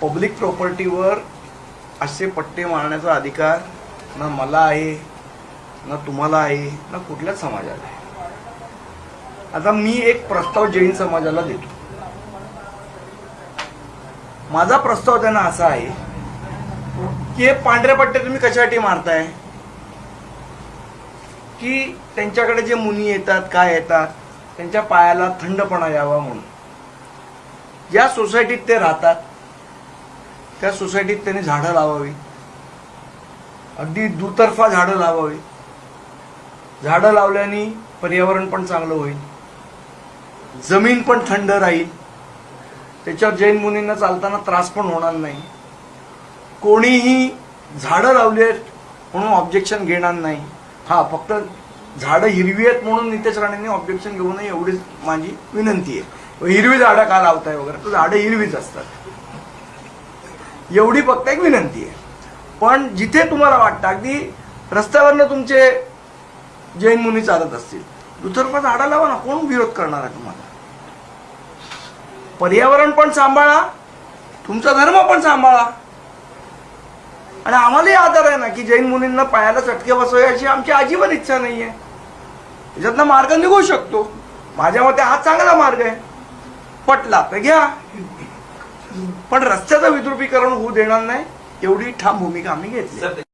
Public प्रॉपर्टीवर असे पट्टे मारण्याचा अधिकार ना मला आहे, ना तुम्हाला आहे, ना कुठल्याच समाजाला आहे. आता मी एक प्रस्ताव जैन समाजाला देतो. माझा प्रस्ताव त्यांना असा आहे की हे पांढरे पट्टे तुम्ही कशासाठी मारताय, की त्यांच्याकडे जे मुनी येतात, काय येतात, त्यांच्या पायाला थंडपणा यावा म्हणून. ज्या सोसायटीत ते राहतात त्या सोसायटीत त्यांनी झाडं लावावी, अगदी दुतर्फा झाडं लावावी. झाडं लावल्याने पर्यावरण पण चांगलं होईल, जमीन पण थंड राहील, त्याच्यावर जैन मुनींना चालताना त्रास पण होणार नाही. कोणीही झाडं लावली आहेत म्हणून ऑब्जेक्शन घेणार नाही. हा, फक्त झाडं हिरवी आहेत म्हणून नितेश राणेंनी ऑब्जेक्शन घेऊ नये एवढीच माझी विनंती आहे. हिरवी झाडं का लावताय वगैरे, तर झाडं हिरवीच असतात, एवढी फक्त एक विनंती आहे. पण जिथे तुम्हाला वाटतं अगदी रस्त्यावरनं तुमचे जैन मुनी चालत असतील, दुतर्फा झाडं लावा ना, कोण विरोध करणार आहे तुम्हाला. पर्यावरण पण सांभाळा, तुमचा धर्म पण सांभाळा. आणि आम्हालाही आदर आहे ना की जैन मुनींना पायाला चटके बसवावे अशी आमची अजिबात इच्छा नाहीये. याच्यातनं मार्ग निघू शकतो. माझ्या मते हा चांगला मार्ग आहे, पटला तर घ्या, पण रस्त्याचं विद्रुपीकरण होऊ देणार नाही एवढी ठाम भूमिका आम्ही घेतली.